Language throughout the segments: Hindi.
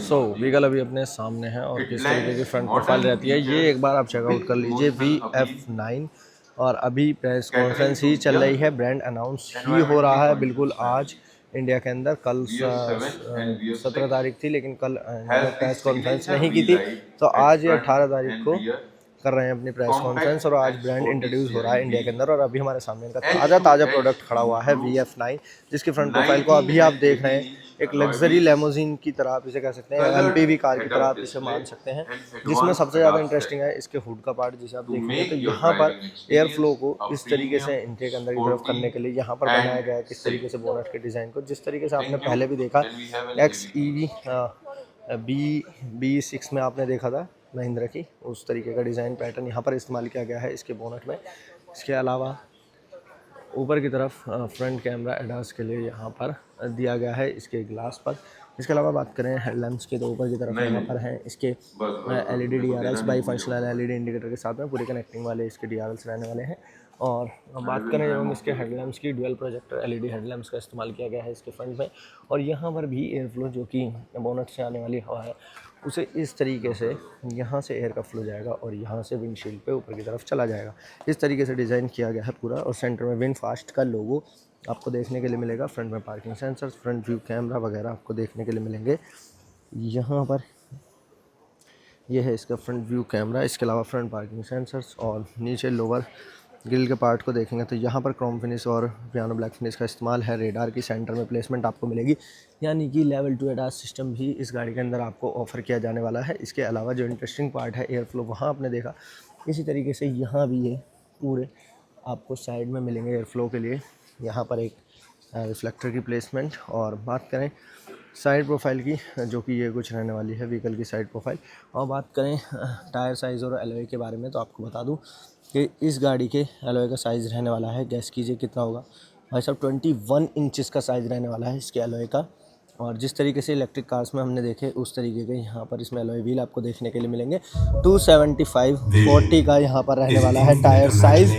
व्हीकल अभी अपने सामने है और किस तरीके की फ्रंट प्रोफाइल रहती है ये एक बार आप चेकआउट कर लीजिए। VF9 और अभी प्रेस कॉन्फ्रेंस ही चल रही है, ब्रांड अनाउंस ही हो रहा है बिल्कुल आज इंडिया के अंदर। कल 17 तारीख थी लेकिन कल प्रेस कॉन्फ्रेंस नहीं की थी, तो आज 18 तारीख को कर रहे हैं अपनी प्रेस कॉन्फ्रेंस और आज ब्रांड इंट्रोड्यूस हो रहा है इंडिया के अंदर। और अभी हमारे सामने इनका ताज़ा प्रोडक्ट खड़ा हुआ है VF9, जिसकी फ्रंट प्रोफाइल को अभी आप देख रहे हैं। एक लग्जरी लेमोजिन की तरह आप इसे कह सकते हैं, MPV कार की तरह आप इसे मान सकते हैं, जिसमें सबसे ज़्यादा इंटरेस्टिंग है इसके हुड का पार्ट जिसे आप देखेंगे तो यहाँ पर एयर फ्लो को इस तरीके से इंटेक अंदर की तरफ करने के लिए यहाँ पर बनाया गया है। किस तरीके से बोनट के डिज़ाइन को, जिस तरीके से आपने पहले भी देखा XEV B6 में आपने देखा था महिंद्रा की, उस तरीके का डिज़ाइन पैटर्न यहाँ पर इस्तेमाल किया गया है इसके बोनट में। इसके अलावा ऊपर की तरफ फ्रंट कैमरा एडास के लिए यहाँ पर दिया गया है इसके ग्लास पर। इसके अलावा बात करें हेडलैम्प्स की तो ऊपर की तरफ यहाँ पर हैं इसके LED DRLs by functional LED indicator के साथ में पूरे कनेक्टिंग वाले इसके DRLs रहने वाले हैं। और बात करें जब इसके हेडलैम्प्स की, डुअल प्रोजेक्टर LED हेडलैम्प्स का इस्तेमाल किया गया है इसके फ्रंट में। और यहाँ पर भी एयर फ्लो जो कि बोनट से आने वाली हवा है उसे इस तरीके से यहाँ से एयर का फ्लो जाएगा और यहाँ से विंडशील्ड पे ऊपर की तरफ चला जाएगा। इस तरीके से डिज़ाइन किया गया है पूरा। और सेंटर में विनफास्ट का लोगो आपको देखने के लिए मिलेगा। फ्रंट में parking sensors, front view camera वगैरह आपको देखने के लिए मिलेंगे। यहाँ पर यह है इसका फ्रंट व्यू कैमरा, इसके अलावा फ्रंट पार्किंग सेंसर्स। और नीचे लोअर ग्रिल के पार्ट को देखेंगे तो यहाँ पर क्रोम फिनिश और पियानो ब्लैक फिनिश का इस्तेमाल है। रेडार की सेंटर में प्लेसमेंट आपको मिलेगी, यानी कि लेवल 2 एडास सिस्टम भी इस गाड़ी के अंदर आपको ऑफर किया जाने वाला है। इसके अलावा जो इंटरेस्टिंग पार्ट है एयर फ्लो, वहाँ आपने देखा, इसी तरीके से यहाँ भी ये पूरे आपको साइड में मिलेंगे एयर फ्लो के लिए। यहाँ पर एक रिफ्लेक्टर की प्लेसमेंट। और बात करें साइड प्रोफाइल की, जो कि ये कुछ रहने वाली है व्हीकल की साइड प्रोफाइल। और बात करें टायर साइज़ और एलॉय के बारे में तो आपको बता दूं कि इस गाड़ी के एलॉय का साइज़ रहने वाला है, गैस कीजिए कितना होगा भाई साहब, 21 इंचेस का साइज़ रहने वाला है इसके एलॉय का। और जिस तरीके से इलेक्ट्रिक कार्स में हमने देखे उस तरीके के यहाँ पर इसमें एलॉय व्हील आपको देखने के लिए मिलेंगे। 275/40 का यहाँ पर रहने वाला है टायर साइज़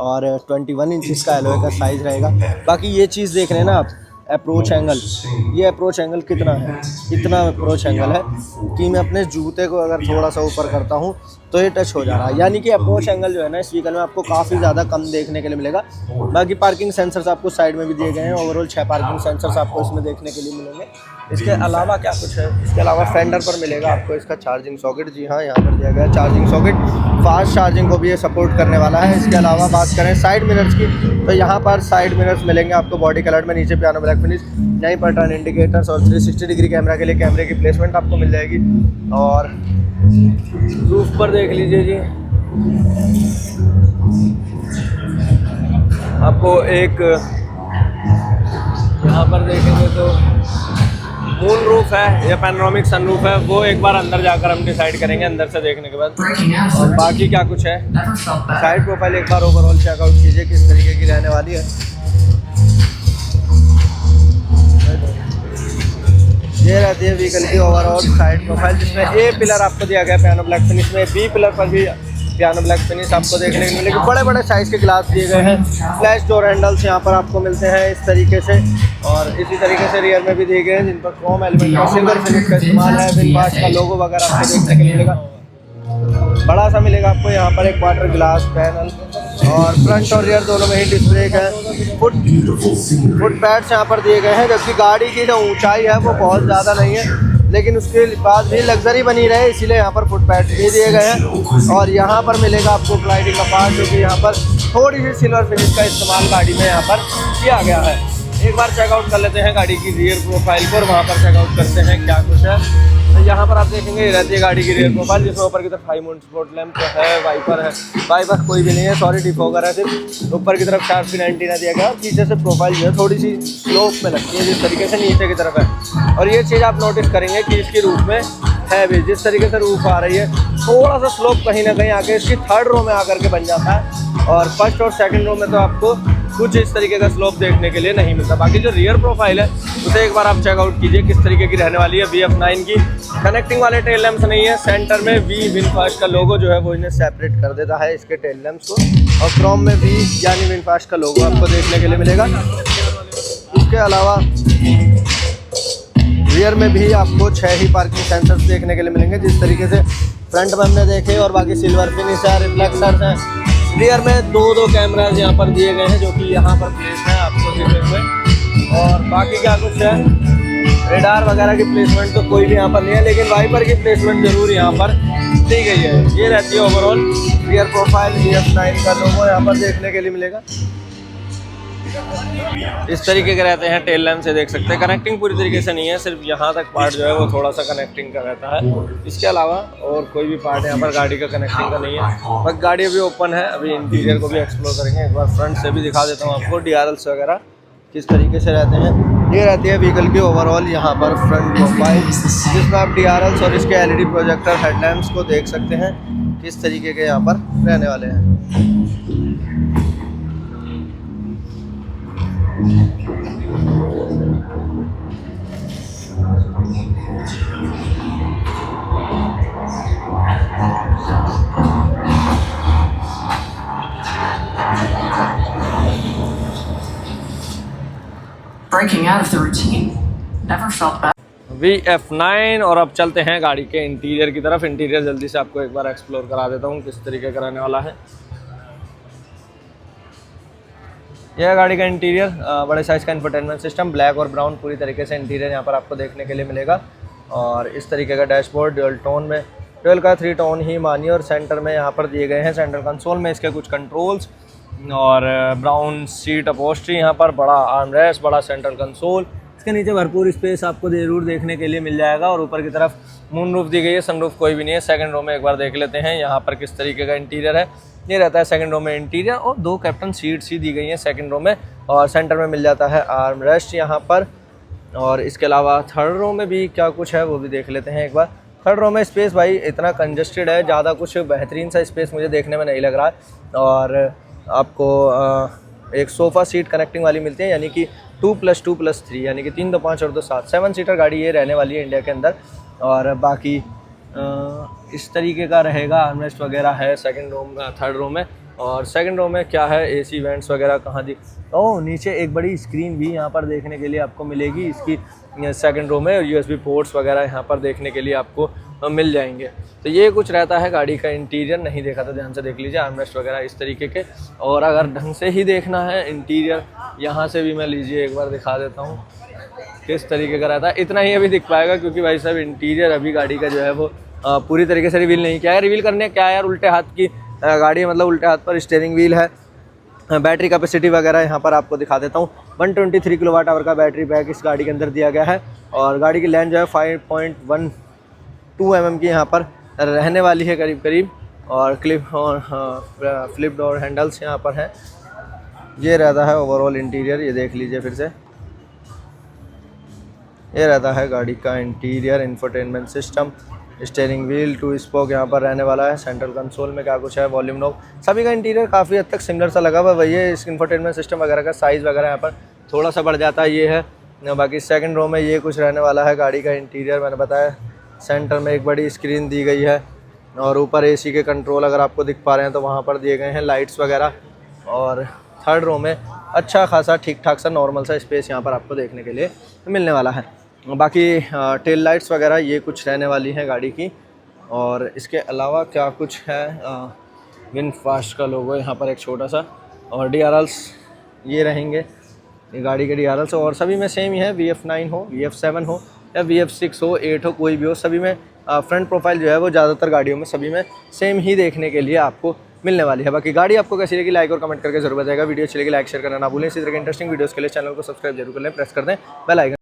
और 21 इंचेस का एलॉय का साइज़ रहेगा। बाकी ये चीज़ देख रहे हैं ना आप, अप्रोच एंगल, ये अप्रोच एंगल कितना है, इतना अप्रोच एंगल है कि मैं अपने जूते को अगर थोड़ा सा ऊपर करता हूँ तो ये टच हो जा रहा है। यानी कि अप्रोच एंगल जो है ना इस व्हीकल में आपको काफ़ी ज़्यादा कम देखने के लिए मिलेगा। बाकी पार्किंग सेंसर्स आपको साइड में भी दिए गए हैं। ओवरऑल 6 पार्किंग सेंसर्स आपको इसमें देखने के लिए मिलेंगे। इसके अलावा क्या कुछ है, इसके अलावा फेंडर पर मिलेगा आपको इसका चार्जिंग सॉकेट। जी हाँ, यहाँ पर दिया गया चार्जिंग सॉकेट, फास्ट चार्जिंग को भी ये सपोर्ट करने वाला है। इसके अलावा बात करें साइड मिरर्स की तो यहाँ पर साइड मिरर्स मिलेंगे आपको बॉडी कलर में, नीचे पियानो ब्लैक फिनिश, यहीं पर टर्न इंडिकेटर्स और 360 डिग्री कैमरा के लिए कैमरे की प्लेसमेंट आपको मिल जाएगी। और रूफ पर देख लीजिए जी, आपको एक यहाँ पर देखेंगे तो मून रूफ है या पैनोरामिक सनरूफ है, वो एक बार अंदर जाकर हम डिसाइड करेंगे अंदर से देखने के बाद। और बाकी क्या कुछ है, साइड प्रोफाइल एक बार ओवरऑल चेकआउट कीजिए किस तरीके की रहने वाली है। ये रहती है व्हीकल की ओवरऑल साइड प्रोफाइल, जिसमें ए पिलर आपको दिया गया पियानो ब्लैक फिनिश में, बी पिलर पर भी पियानो ब्लैक फिनिश आपको देखने को मिलेगी। बड़े बड़े साइज़ के ग्लास दिए गए हैं। फ्लैश डोर हैंडल्स यहाँ पर आपको मिलते हैं इस तरीके से। और इसी तरीके से रियर में भी दिए गए हैं जिन पर क्रोम एलिमेंट का सिल्वर फिनिश का इस्तेमाल है। विनफास्ट का लोगो वगैरह आपको देखने को मिलेगा। बड़ा सा मिलेगा आपको यहाँ पर एक वाटर ग्लास पैनल और फ्रंट और रियर दोनों में ही डिस्प्ले है। फुट पैड्स यहाँ पर दिए गए हैं, जबकि गाड़ी की जो ऊंचाई है वो बहुत ज़्यादा नहीं है, लेकिन उसके बाद भी लग्जरी बनी रहे इसीलिए यहाँ पर फुट पैड्स भी दिए गए हैं। और यहाँ पर मिलेगा आपको ग्लाइडिंग का पार्ट, जो कि यहाँ पर थोड़ी सी सिल्वर फिनिश का इस्तेमाल गाड़ी में यहाँ पर किया गया है। एक बार चेकआउट कर लेते हैं गाड़ी की रियर प्रोफाइल को और वहाँ पर चेकआउट करते हैं क्या कुछ है। तो यहाँ पर आप देखेंगे रहती है गाड़ी की रियर प्रोफाइल, जिसमें ऊपर की तरफ हाई माउंट स्पॉट लैंप है, वाइपर कोई भी नहीं है, सॉरी डिफोगर है सिर्फ। ऊपर की तरफ शार्प फिन एंटीना दिया गया। पीछे से प्रोफाइल जो है थोड़ी सी स्लोप में लगती है, जिस तरीके से नीचे की तरफ है। और ये चीज़ आप नोटिस करेंगे कि इसकी रूफ में है भी, जिस तरीके से रूफ आ रही है थोड़ा सा स्लोप कहीं ना कहीं आके इसकी थर्ड रो में आकर के बन जाता है। और फर्स्ट और सेकंड रो में तो आपको कुछ इस तरीके का स्लोप देखने के लिए नहीं मिलता। बाकी जो रियर प्रोफाइल है उसे एक बार आप चेकआउट कीजिए किस तरीके की रहने वाली है। VF9 की कनेक्टिंग वाले टेल लैंप्स नहीं है। सेंटर में वी विनफास्ट का लोगो जो है वो इन्हें सेपरेट कर देता है इसके टेल लैंप्स को। और क्रोम में वी यानी विनफास्ट का लोगो आपको देखने के लिए मिलेगा। इसके अलावा रियर में भी आपको 6 ही पार्किंग सेंसर्स देखने के लिए मिलेंगे, जिस तरीके से फ्रंट में हमने देखे और बाकी सिल्वर फिनिश है, रिफ्लेक्टर्स हैं। रियर में 2 कैमराज यहाँ पर दिए गए हैं जो कि यहाँ पर प्लेस है आपको दिखे हुए। और बाकी क्या कुछ है, रेडार वगैरह की प्लेसमेंट तो कोई भी यहाँ पर नहीं है, लेकिन वाइपर की प्लेसमेंट जरूर यहाँ पर दी गई है। ये रहती है ओवरऑल रियर प्रोफाइल। VF9 का लोगो यहाँ पर देखने के लिए मिलेगा। इस तरीके के रहते हैं टेल लैम्प से देख सकते हैं। कनेक्टिंग पूरी तरीके से नहीं है, सिर्फ यहाँ तक पार्ट जो है वो थोड़ा सा कनेक्टिंग का रहता है। इसके अलावा और कोई भी पार्ट यहाँ पर गाड़ी का कनेक्टिंग का नहीं है। बस गाड़ी अभी ओपन है, अभी इंटीरियर को भी एक्सप्लोर करेंगे। एक बार फ्रंट से भी दिखा देता हूँ आपको DRLs वगैरह किस तरीके से रहते हैं। ये रहती है व्हीकल की ओवरऑल यहाँ पर फ्रंट प्रोफाइल, जिसमें आप DRLs और इसके LED प्रोजेक्टर हेडलैम्प्स को देख सकते हैं किस तरीके के यहाँ पर रहने वाले हैं। Breaking out of the routine. Never felt bad. VF9। और अब चलते हैं गाड़ी के इंटीरियर की तरफ। इंटीरियर जल्दी से आपको एक बार एक्सप्लोर करा देता हूँ किस तरीके का रहने वाला है। यह गाड़ी का इंटीरियर, बड़े साइज़ का इंफोटेनमेंट सिस्टम, ब्लैक और ब्राउन पूरी तरीके से इंटीरियर यहाँ पर आपको देखने के लिए मिलेगा। और इस तरीके का डैशबोर्ड ड्यूअल टोन में, ड्यूअल का 3 टोन ही मानिए। और सेंटर में यहाँ पर दिए गए हैं सेंट्रल कंसोल में इसके कुछ कंट्रोल्स और ब्राउन सीट अपहोल्स्ट्री, यहाँ पर बड़ा आर्मरेस्ट, बड़ा सेंट्रल कंसोल। इसके नीचे भरपूर स्पेस आपको जरूर देखने के लिए मिल जाएगा। और ऊपर की तरफ मून रूफ दी गई है, सनरूफ कोई भी नहीं है। सेकंड रो में एक बार देख लेते हैं यहाँ पर किस तरीके का इंटीरियर है। ये रहता है सेकंड रो में इंटीरियर, और 2 कैप्टन सीट्स ही दी गई हैं सेकंड रो में। और सेंटर में मिल जाता है आर्म रेस्ट यहाँ पर। और इसके अलावा थर्ड रो में भी क्या कुछ है वो भी देख लेते हैं एक बार। थर्ड रो में स्पेस भाई इतना कंजस्टेड है, ज़्यादा कुछ बेहतरीन सा स्पेस मुझे देखने में नहीं लग रहा है। और आपको एक सोफ़ा सीट कनेक्टिंग वाली मिलती है, यानी कि 2+2+3, यानी कि 3 2 5 और 2 7, 7 सीटर गाड़ी ये रहने वाली है इंडिया के अंदर। और बाकी इस तरीके का रहेगा। आर्मरेस्ट वगैरह है सेकंड रो में, थर्ड रो में। और सेकंड रो में क्या है, AC वेंट्स वगैरह कहाँ दी। नीचे एक बड़ी स्क्रीन भी यहाँ पर देखने के लिए आपको मिलेगी इसकी सेकंड रो में। और USB पोर्ट्स वगैरह यहाँ पर देखने के लिए आपको मिल जाएंगे। तो ये कुछ रहता है गाड़ी का इंटीरियर। नहीं देखा तो ध्यान से देख लीजिए, आर्मरेस्ट वगैरह इस तरीके के। और अगर ढंग से ही देखना है इंटीरियर, यहाँ से भी मैं लीजिए एक बार दिखा देता हूँ किस तरीके का रहता है। इतना ही अभी दिख पाएगा क्योंकि भाई साहब इंटीरियर अभी गाड़ी का जो है वो पूरी तरीके से रिवील नहीं किया है। रिवील करने क्या है यार, उल्टे हाथ की गाड़ी है, मतलब उल्टे हाथ पर स्टीयरिंग व्हील है। बैटरी कैपेसिटी वगैरह यहाँ पर आपको दिखा देता हूँ। 123 kWh का बैटरी पैक इस गाड़ी के अंदर दिया गया है। और गाड़ी की लेंथ जो है 5.12 mm की यहाँ पर रहने वाली है करीब करीब। और फ्लिप डोर हैंडल्स यहाँ पर हैं। ये रहता है ओवरऑल इंटीरियर, ये देख लीजिए फिर से। ये रहता है गाड़ी का interior. Infotainment system, steering wheel, 2 spoke यहाँ पर रहने वाला है। सेंट्रल कंसोल में क्या कुछ है, वॉल्यूम नॉब, सभी का इंटीरियर काफ़ी हद तक सिमिलर सा लगा हुआ है। वही है, इस इंफोटेनमेंट सिस्टम वगैरह का साइज़ वगैरह यहाँ पर थोड़ा सा बढ़ जाता है, ये है। बाकी सेकंड रो में ये कुछ रहने वाला है गाड़ी का इंटीरियर। मैंने बताया सेंटर में एक बड़ी स्क्रीन दी गई है। और ऊपर AC के कंट्रोल अगर आपको दिख पा रहे हैं तो वहाँ पर दिए गए हैं, लाइट्स वगैरह। और थर्ड रो में अच्छा खासा ठीक ठाक सा नॉर्मल सा स्पेस यहाँ पर आपको देखने के लिए मिलने वाला है। बाकी टेल लाइट्स वगैरह ये कुछ रहने वाली हैं गाड़ी की। और इसके अलावा क्या कुछ है, विनफास्ट का लोगो यहाँ पर एक छोटा सा। और DRLs ये रहेंगे, ये गाड़ी के DRLs। और सभी में सेम ही है, VF9 हो, VF7 हो या VF6 हो, 8 हो, कोई भी हो, सभी में फ्रंट प्रोफाइल जो है वो ज़्यादातर गाड़ियों में सभी में सेम ही देखने के लिए आपको मिलने वाली है। बाकी गाड़ी आपको कैसी लगी लाइक और कमेंट करके जरूर बताएगा। वीडियो अच्छी लगी लाइक शेयर करना ना भूलें। इसी तरह के इंटरेस्टिंग वीडियोस के लिए चैनल को सब्सक्राइब जरूर कर लें, प्रेस कर दें बेल आइकन।